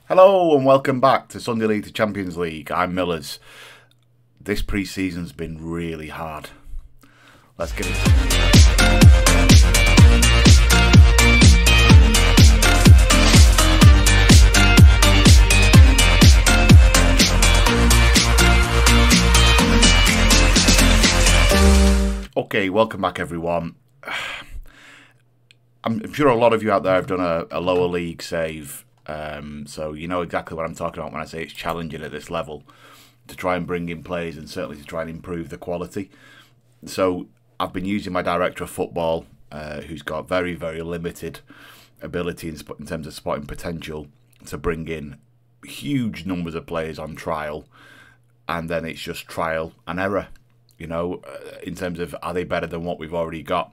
Hello and welcome back to Sunday League to Champions League. I'm Millers. This pre-season's been really hard. Let's get into it. Okay, welcome back everyone. I'm sure a lot of you out there have done a lower league save. So you know exactly what I'm talking about when I say it's challenging at this level to try and bring in players and certainly to try and improve the quality. So I've been using my director of football, who's got very, very limited ability in terms of spotting potential, to bring in huge numbers of players on trial, and then it's just trial and error, you know, in terms of are they better than what we've already got.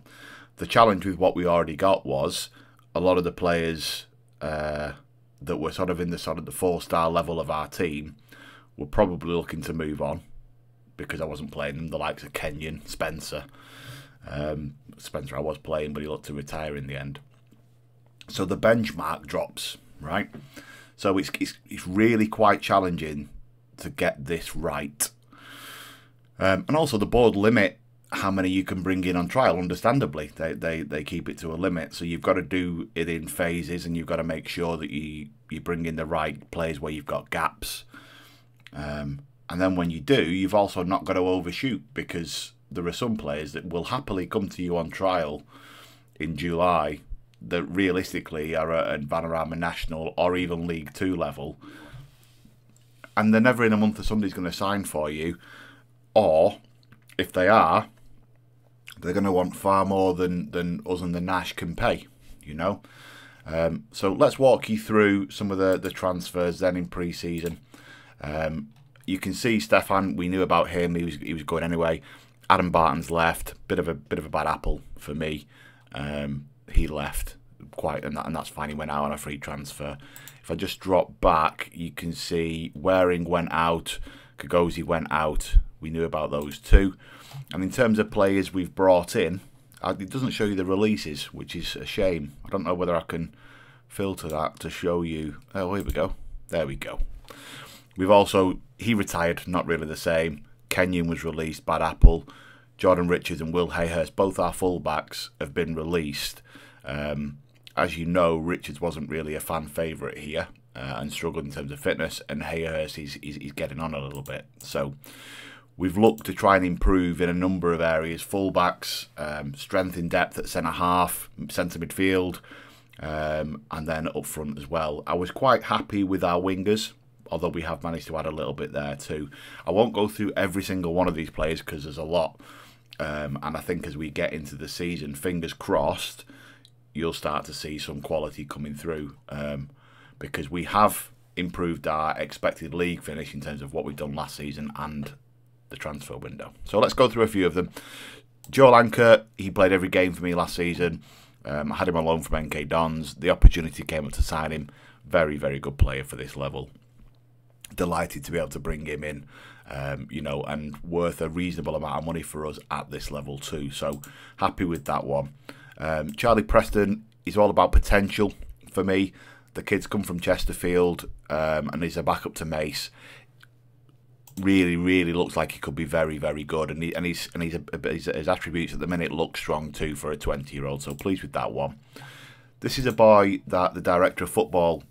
The challenge with what we already got was a lot of the players that were sort of in the 4-star level of our team were probably looking to move on because I wasn't playing them. The likes of Kenyon, Spencer. Spencer I was playing, but he looked to retire in the end. So the benchmark drops, right? So it's really quite challenging to get this right. And also the board limit how many you can bring in on trial. Understandably, they keep it to a limit, so you've got to do it in phases, and you've got to make sure that you bring in the right players where you've got gaps, and then when you do, you've also not got to overshoot, because there are some players that will happily come to you on trial in July that realistically are at Vanarama National or even League 2 level, and they're never in a month that somebody's going to sign for you, or if they are, they're going to want far more than us and the Nash can pay, you know. So let's walk you through some of the transfers then in pre-season. You can see Stefan, we knew about him, he was going anyway. Adam Barton's left, bit of a bad apple for me. He left quite, and that's fine. He went out on a free transfer. If I just drop back, you can see Waring went out, Kagosi went out. We knew about those two. And in terms of players we've brought in, it doesn't show you the releases, which is a shame. I don't know whether I can filter that to show you. Oh, here we go. There we go. We've also, he retired, not really the same. Kenyon was released, bad apple. Jordan Richards and Will Hayhurst, both our fullbacks, have been released. As you know, Richards wasn't really a fan favourite here and struggled in terms of fitness, and Hayhurst, he's getting on a little bit. So we've looked to try and improve in a number of areas. Fullbacks, strength in depth at centre-half, centre midfield, and then up front as well. I was quite happy with our wingers, although we have managed to add a little bit there too. I won't go through every single one of these players because there's a lot. And I think as we get into the season, fingers crossed, you'll start to see some quality coming through. Because we have improved our expected league finish in terms of what we've done last season and the transfer window. So let's go through a few of them. Joe Lanker, he played every game for me last season. I had him on loan from NK Dons. The opportunity came up to sign him. Very, very good player for this level. Delighted to be able to bring him in, you know, and worth a reasonable amount of money for us at this level too. So happy with that one. Charlie Preston is all about potential for me. The kid's come from Chesterfield, and he's a backup to Mace. Really, really looks like he could be very, very good, and his attributes at the minute look strong too for a 20-year-old. So pleased with that one. This is a boy that the director of football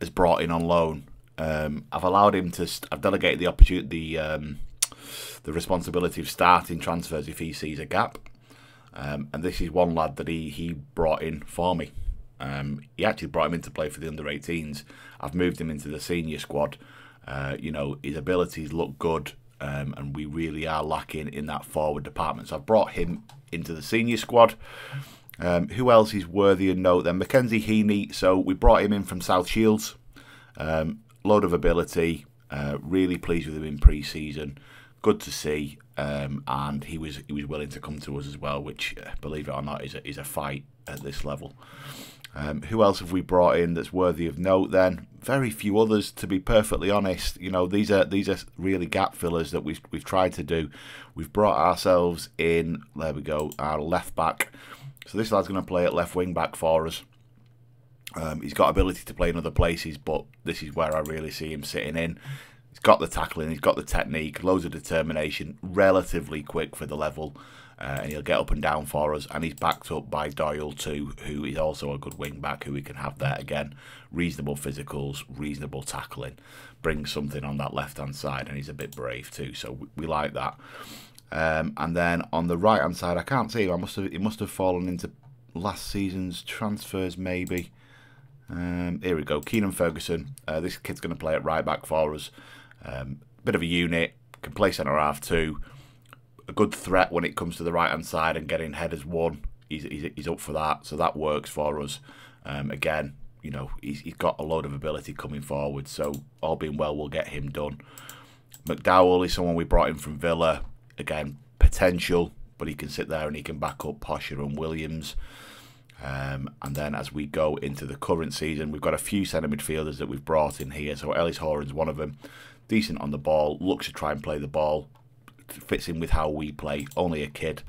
has brought in on loan. I've allowed him to. I've delegated the opportunity, the responsibility of starting transfers if he sees a gap. And this is one lad that he brought in for me. He actually brought him in to play for the under-18s. I've moved him into the senior squad. You know, his abilities look good, and we really are lacking in that forward department. So I've brought him into the senior squad. Who else is worthy of note then? Mackenzie Heaney. So we brought him in from South Shields. Load of ability. Really pleased with him in pre-season. Good to see. And he was willing to come to us as well, which, believe it or not, is a fight at this level. Who else have we brought in that's worthy of note then? Very few others, to be perfectly honest. You know, these are really gap fillers that we've tried to do. We've brought ourselves in, there we go, our left back. So this lad's going to play at left wing back for us. He's got ability to play in other places, but this is where I really see him sitting in. He's got the tackling, he's got the technique, loads of determination, relatively quick for the level, and he'll get up and down for us. And he's backed up by Doyle too, who is also a good wing back, who we can have there again. Reasonable physicals, reasonable tackling, brings something on that left hand side, and he's a bit brave too, so we like that. And then on the right hand side, I can't see him. It must have fallen into last season's transfers maybe. Here we go, Keenan Ferguson. This kid's going to play at right back for us. Bit of a unit, can play centre half too. A good threat when it comes to the right hand side and getting headers won. He's up for that, so that works for us. Again, you know, he's got a load of ability coming forward, so all being well, we'll get him done. McDowell is someone we brought in from Villa. Again, potential, but he can sit there and he can back up Posher and Williams. And then as we go into the current season, we've got a few centre midfielders that we've brought in here. So Ellis Horan's one of them. Decent on the ball, looks to try and play the ball. Fits in with how we play, only a kid.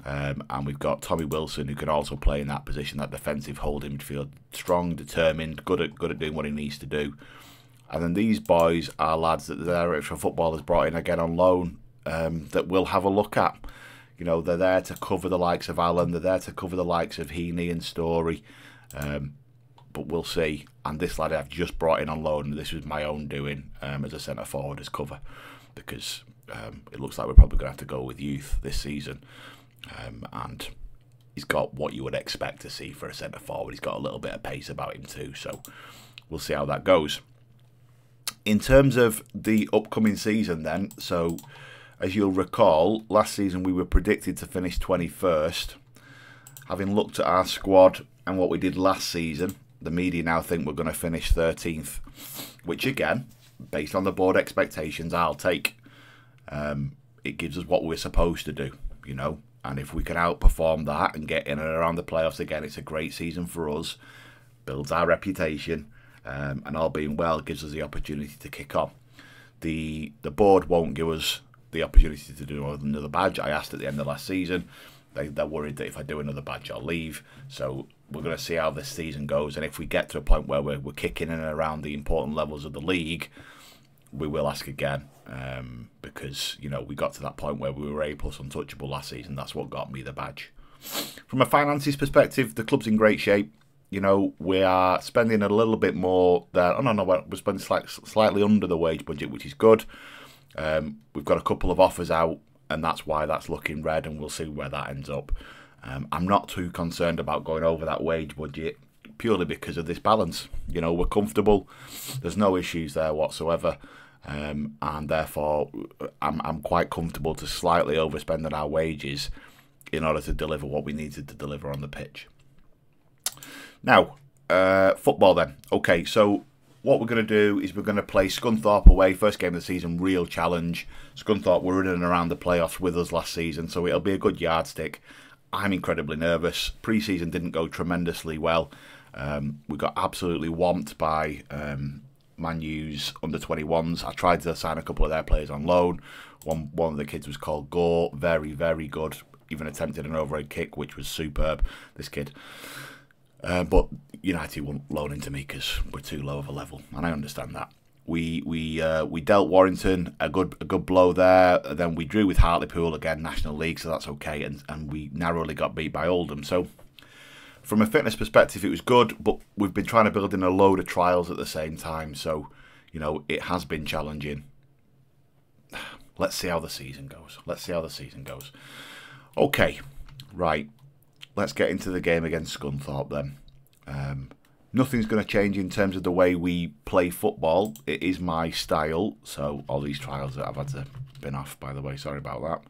And we've got Tommy Wilson, who can also play in that position, that defensive holding midfield. Strong, determined, good at doing what he needs to do. And then these boys are lads that the Director of Football has brought in again on loan, that we'll have a look at. You know, they're there to cover the likes of Allen, they're there to cover the likes of Heaney and Story, but we'll see. And this lad I've just brought in on loan, this was my own doing as a centre forward as cover, because it looks like we're probably going to have to go with youth this season. And he's got what you would expect to see for a centre forward. He's got a little bit of pace about him too, so we'll see how that goes. In terms of the upcoming season then, so as you'll recall, last season we were predicted to finish 21st. Having looked at our squad and what we did last season, the media now think we're going to finish 13th, which again, based on the board expectations, I'll take. It gives us what we're supposed to do, you know, and if we can outperform that and get in and around the playoffs again, it's a great season for us, builds our reputation, and all being well, gives us the opportunity to kick on. The board won't give us the opportunity to do another badge. I asked at the end of last season. They're worried that if I do another badge, I'll leave. So we're going to see how this season goes. And if we get to a point where we're kicking in and around the important levels of the league, we will ask again. Because, you know, we got to that point where we were A+ untouchable last season. That's what got me the badge. From a finances perspective, the club's in great shape. You know, we are spending a little bit more there. Oh, no, we're spending slightly under the wage budget, which is good. We've got a couple of offers out, and that's why that's looking red, and we'll see where that ends up. I'm not too concerned about going over that wage budget, purely because of this balance. You know, we're comfortable. There's no issues there whatsoever, and therefore I'm quite comfortable to slightly overspend on our wages in order to deliver what we needed to deliver on the pitch. Now, football then. Okay, so what we're going to do is we're going to play Scunthorpe away. First game of the season, real challenge. Scunthorpe were in and around the playoffs with us last season, so it'll be a good yardstick. I'm incredibly nervous. Pre-season didn't go tremendously well. We got absolutely whomped by Man U's under-21s. I tried to sign a couple of their players on loan. One of the kids was called Gore. Very, very good. Even attempted an overhead kick, which was superb, this kid. But United won't loan into me because we're too low of a level, and I understand that. We dealt Warrington a good blow there. Then we drew with Hartlepool again, National League, so that's okay. And we narrowly got beat by Oldham. So from a fitness perspective, it was good, but we've been trying to build in a load of trials at the same time. So, you know, it has been challenging. Let's see how the season goes. Let's Okay, right. Let's get into the game against Scunthorpe then. Nothing's going to change in terms of the way we play football. It is my style. So all these trials that I've had to bin off, by the way. Sorry about that.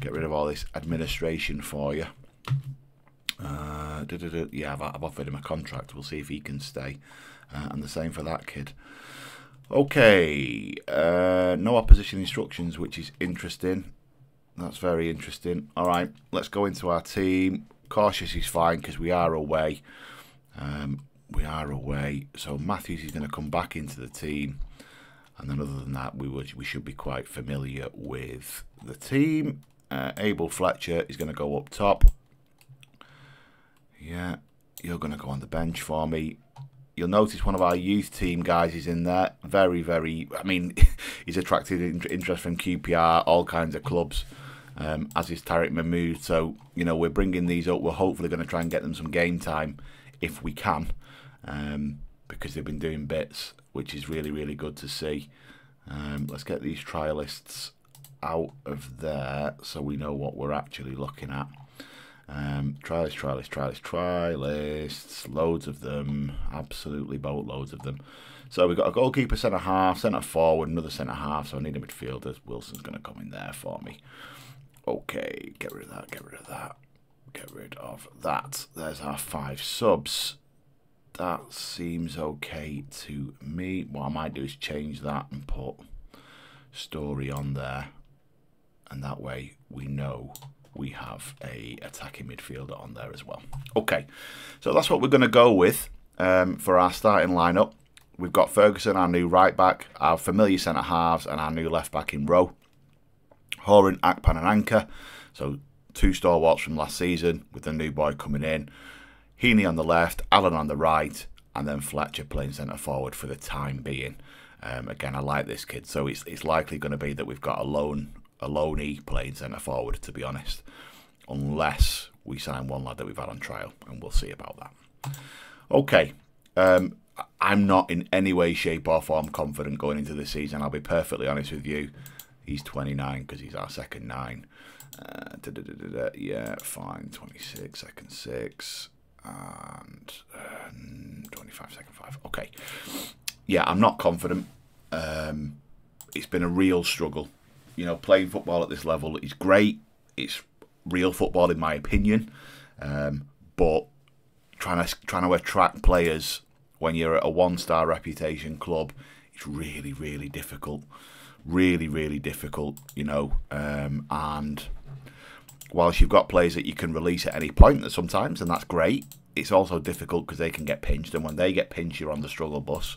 Get rid of all this administration for you. Yeah, I've offered him a contract. We'll see if he can stay. And the same for that kid. Okay. No opposition instructions, which is interesting. That's very interesting. All right, let's go into our team. Cautious is fine because we are away. So Matthews is going to come back into the team. And then other than that, we should be quite familiar with the team. Abel Fletcher is going to go up top. Yeah. you're going to go on the bench for me. You'll notice one of our youth team guys is in there. Very, very, I mean, he's attracted interest from QPR, all kinds of clubs, as is Tariq Mahmood. So, you know, we're bringing these up. We're hopefully going to try and get them some game time if we can, because they've been doing bits, which is really, really good to see. Let's get these trialists out of there so we know what we're actually looking at. Trialists, loads of them, absolutely boatloads of them. So we've got a goalkeeper, centre-half, centre-forward, another centre-half, so I need a midfielder. Wilson's going to come in there for me. Okay, get rid of that, get rid of that, get rid of that. There's our 5 subs. That seems okay to me. What I might do is change that and put Story on there, and that way we know we have a attacking midfielder on there as well. Okay, so that's what we're going to go with for our starting lineup. We've got Ferguson, our new right back, our familiar centre halves, and our new left back in row. Horan, Akpan, and Anchor. So 2 stalwarts from last season with the new boy coming in. Heaney on the left, Allen on the right, and then Fletcher playing centre forward for the time being. Again, I like this kid, so it's likely going to be that we've got a loney playing centre forward, to be honest, unless we sign one lad that we've had on trial, and we'll see about that. Okay, I'm not in any way, shape or form confident going into the season. I'll be perfectly honest with you. He's 29 because he's our second 9. Yeah, fine. 26, second 6, and 25, second 5. Okay. Yeah, I'm not confident. It's been a real struggle. You know, playing football at this level is great. It's real football in my opinion. But trying to attract players when you're at a 1-star reputation club, it's really, really difficult. Really, really difficult, you know. And whilst you've got players that you can release at any point sometimes, and that's great, it's also difficult because they can get pinched. And when they get pinched, you're on the struggle bus.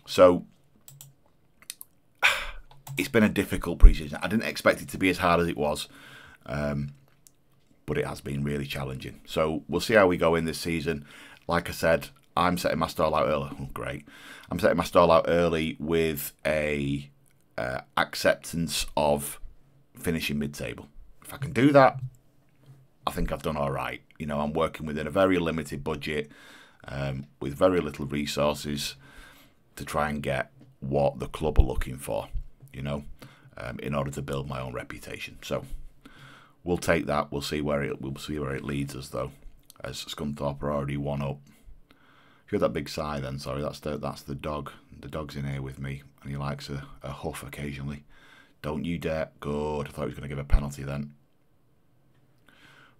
So it's been a difficult pre-season. I didn't expect it to be as hard as it was, but it has been really challenging. So we'll see how we go in this season. Like I said, I'm setting my stall out early. Oh, great. I'm setting my stall out early with a acceptance of finishing mid-table. If I can do that, I think I've done all right. You know, I'm working within a very limited budget, with very little resources, to try and get what the club are looking for, you know, in order to build my own reputation. So we'll take that. We'll see where it leads us, though, as Scunthorpe are already 1 up. If you heard that big sigh, then sorry, that's the dog. The dog's in here with me, and he likes a huff occasionally. Don't you dare! Good. I thought he was going to give a penalty then.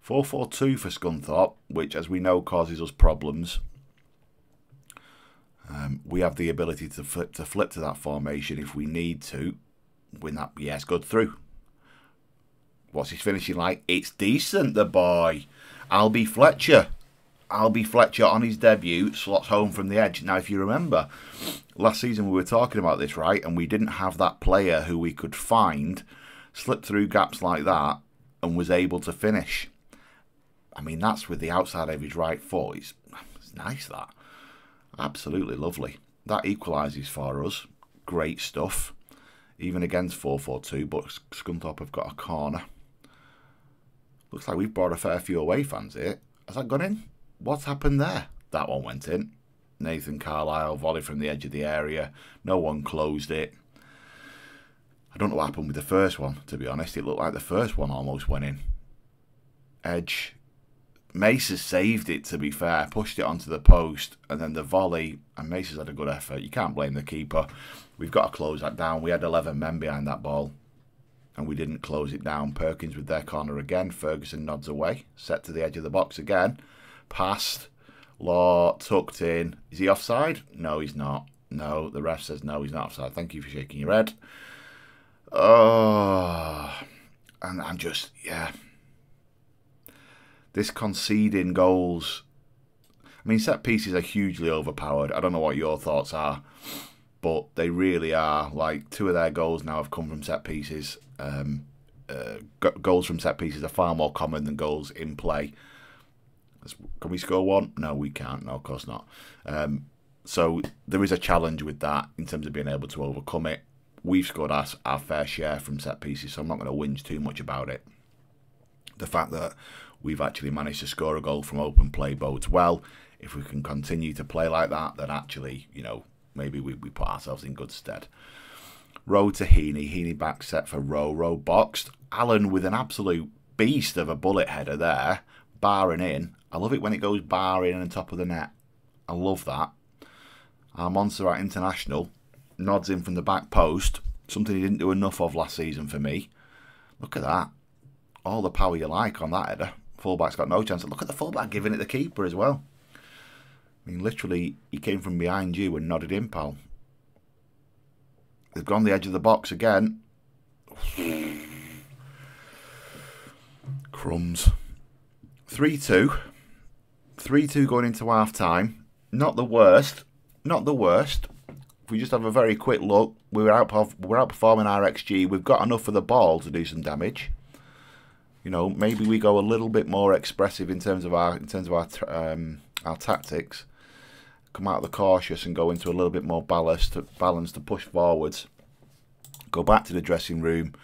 4-4-2 for Scunthorpe, which, as we know, causes us problems. We have the ability to flip to that formation if we need to. Win that, yes, good through. What's his finishing like? It's decent, the boy. Albie Fletcher on his debut slots home from the edge. Now, if you remember, last season we were talking about this, right? And we didn't have that player who we could find, slip through gaps like that, and was able to finish. I mean, that's with the outside of his right foot. It's nice, that. Absolutely lovely. That equalises for us. Great stuff. Even against 4-4-2, but Scunthorpe have got a corner. Looks like we've brought a fair few away fans here. Has that gone in? What's happened there? That one went in. Nathan Carlisle volley from the edge of the area. No one closed it. I don't know what happened with the first one, to be honest. It looked like the first one almost went in. Edge. Mace has saved it, to be fair. Pushed it onto the post, and then the volley, and Mace has had a good effort. You can't blame the keeper. We've got to close that down. We had 11 men behind that ball, and we didn't close it down. Perkins with their corner again. Ferguson nods away. Set to the edge of the box again. Passed. Law tucked in. Is he offside? No, he's not. No, the ref says no, he's not offside. Thank you for shaking your head. Oh, and I'm just, yeah. This conceding goals. I mean, set pieces are hugely overpowered. I don't know what your thoughts are, but they really are. Like, 2 of their goals now have come from set pieces. Goals from set pieces are far more common than goals in play. Can we score one? No, we can't. No, of course not. So there is a challenge with that in terms of being able to overcome it. We've scored our fair share from set pieces, so I'm not going to whinge too much about it. The fact that we've actually managed to score a goal from open play bodes well. If we can continue to play like that, then actually, you know, maybe we put ourselves in good stead. Rowe to Heaney. Heaney back set for Rowe. Rowe boxed. Allen with an absolute beast of a bullet header there. Barring in. I love it when it goes barring in on top of the net. I love that. Our Montserrat international nods in from the back post. Something he didn't do enough of last season for me. Look at that. All the power you like on that header. Fullback's got no chance. Look at the fullback giving it the keeper as well. I mean, literally, he came from behind you and nodded in, pal. They've gone the edge of the box again. Crumbs. 3-2. 3-2 going into half-time. Not the worst. Not the worst. If we just have a very quick look, we're outperforming our XG. We've got enough of the ball to do some damage. You know, maybe we go a little bit more expressive in terms of our tactics. Come out of the cautious and go into a little bit more balance to push forwards. Go back to the dressing room.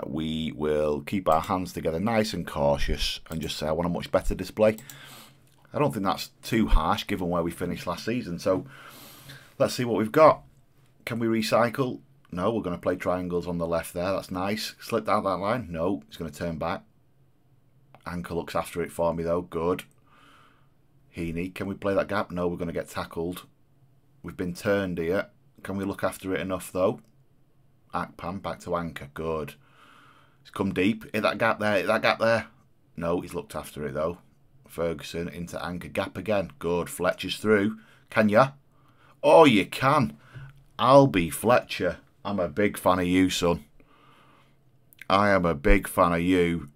We will keep our hands together nice and cautious and just say I want a much better display. I don't think that's too harsh given where we finished last season. So let's see what we've got. Can we recycle? No, we're going to play triangles on the left there. That's nice. Slip down that line. No, it's going to turn back. Anchor looks after it for me though. Good. Heaney, can we play that gap? No, we're going to get tackled. We've been turned here. Can we look after it enough though? Akpan back to Anchor. Good. He's come deep. Hit that gap there. Hit that gap there. No, he's looked after it though. Ferguson into Anchor. Gap again. Good. Fletcher's through. Can ya? Oh, you can. Albie Fletcher. I'm a big fan of you, son. I am a big fan of you.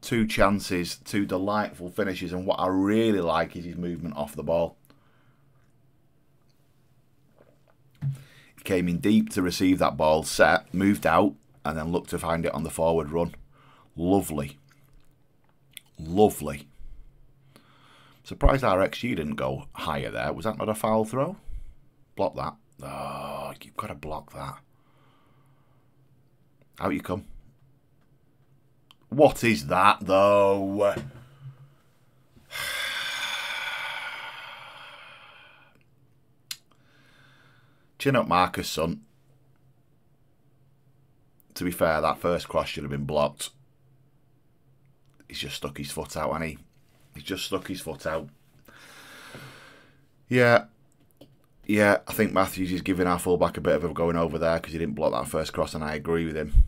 2 chances, 2 delightful finishes, and what I really like is his movement off the ball. He came in deep to receive that ball, set, moved out, and then looked to find it on the forward run. Lovely. Lovely. Surprised our XG didn't go higher there. Was that not a foul throw? Block that. Oh, you've got to block that. Out you come. What is that, though? Chin up Marcus, son. To be fair, that first cross should have been blocked. He's just stuck his foot out, hasn't he? He's just stuck his foot out. Yeah. Yeah, I think Matthews is giving our fullback a bit of a going over there because he didn't block that first cross, and I agree with him.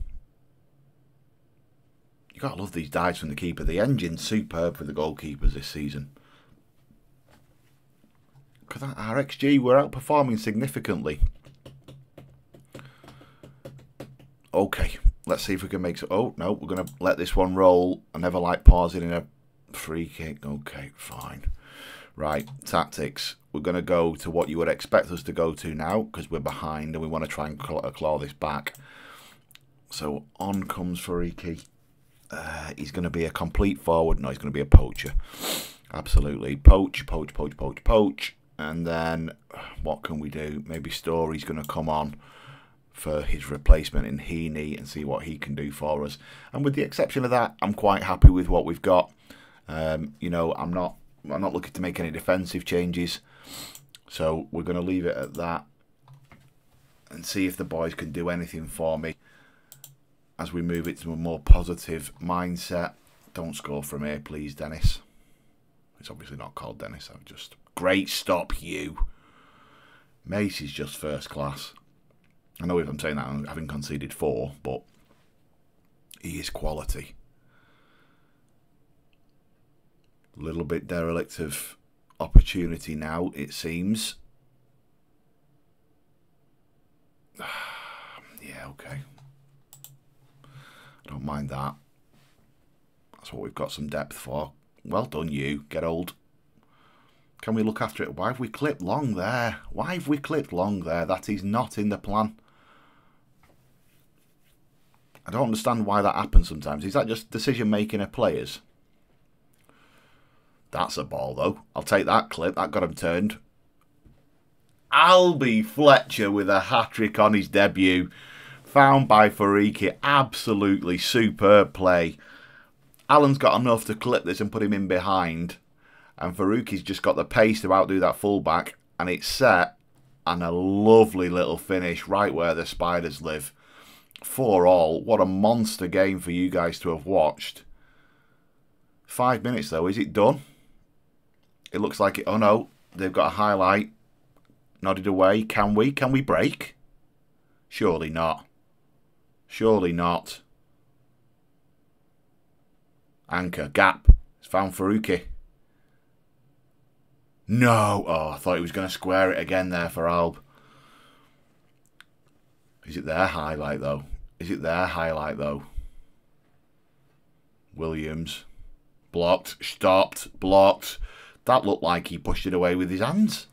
You got to love these dives from the keeper. The engine's superb for the goalkeepers this season. Because our XG, we're outperforming significantly. Okay, let's see if we can make... Oh, no, we're going to let this one roll. I never like pausing in a free kick. Okay, fine. Right, tactics. We're going to go to what you would expect us to go to now because we're behind and we want to try and claw this back. So on comes Fariki. He's going to be a complete forward. No, he's going to be a poacher. Absolutely. Poach, poach, poach, poach, poach. And then what can we do? Maybe Story's going to come on for his replacement in Heaney and see what he can do for us. And with the exception of that, I'm quite happy with what we've got. You know, I'm not looking to make any defensive changes. So we're going to leave it at that and see if the boys can do anything for me as we move it to a more positive mindset. Don't score from here, please, Dennis. It's obviously not called Dennis. I'm just... Great stop, you. Mace is just first class. I know if I'm saying that I'm having conceded 4, but he is quality. A little bit derelict of opportunity now, it seems. Yeah, okay. I don't mind that. That's what we've got some depth for. Well done, you. Get old. Can we look after it? Why have we clipped long there? Why have we clipped long there? That is not in the plan. I don't understand why that happens sometimes. Is that just decision-making of players? That's a ball, though. I'll take that clip. That got him turned. Albie Fletcher with a hat-trick on his debut. Found by Fariki. Absolutely superb play. Alan's got enough to clip this and put him in behind. And Faruqi's just got the pace to outdo that fullback. And it's set. And a lovely little finish right where the Spiders live. 4-all. What a monster game for you guys to have watched. 5 minutes though. Is it done? It looks like it. Oh no. They've got a highlight. Nodded away. Can we? Can we break? Surely not. Surely not. Anchor. Gap. It's found Faruqi. No. Oh, I thought he was going to square it again there for Alb. Is it their highlight though? Is it their highlight though? Williams. Blocked. Stopped. Blocked. That looked like he pushed it away with his hands.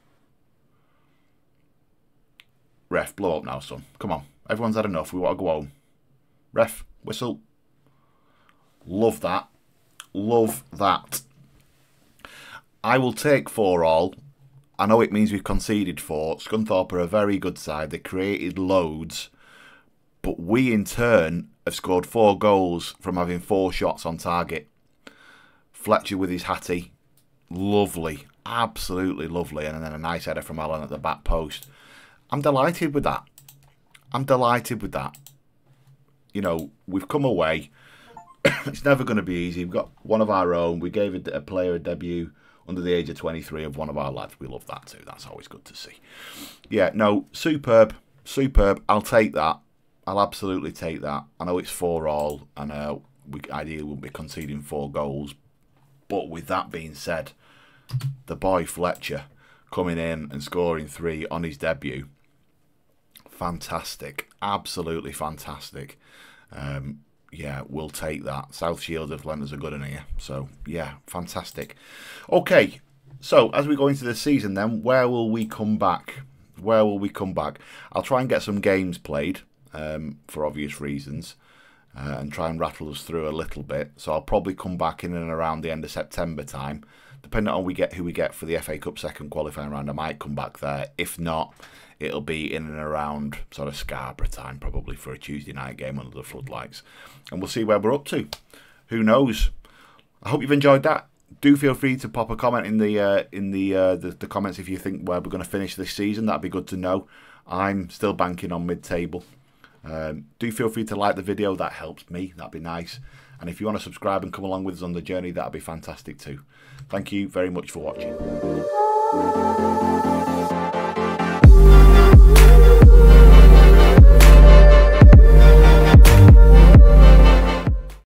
Ref, blow up now, son. Come on. Everyone's had enough. We want to go home. Ref, whistle. Love that. Love that. I will take 4-all. I know it means we've conceded 4. Scunthorpe are a very good side. They created loads. But we, in turn, have scored 4 goals from having 4 shots on target. Fletcher with his hattie. Lovely. Absolutely lovely. And then a nice header from Alan at the back post. I'm delighted with that. I'm delighted with that. You know, we've come away. It's never going to be easy. We've got one of our own. We gave a player a debut under the age of 23 of one of our lads. We love that too. That's always good to see. Yeah, no, superb. Superb. I'll take that. I'll absolutely take that. I know it's 4-all, and we ideally wouldn't be conceding 4 goals. But with that being said, the boy Fletcher coming in and scoring 3 on his debut. Fantastic. Absolutely fantastic. Yeah, we'll take that. South Shield have lent us a good one here. So, yeah, fantastic. Okay, so as we go into the season then, where will we come back? Where will we come back? I'll try and get some games played for obvious reasons and try and rattle us through a little bit. So I'll probably come back in and around the end of September time. Depending on who we get for the FA Cup second qualifying round, I might come back there. If not, it'll be in and around sort of Scarborough time, probably for a Tuesday night game under the floodlights. And we'll see where we're up to. Who knows? I hope you've enjoyed that. Do feel free to pop a comment in the comments if you think where we're going to finish this season. That'd be good to know. I'm still banking on mid-table. Do feel free to like the video. That helps me. That'd be nice. And if you want to subscribe and come along with us on the journey, that'd be fantastic too. Thank you very much for watching.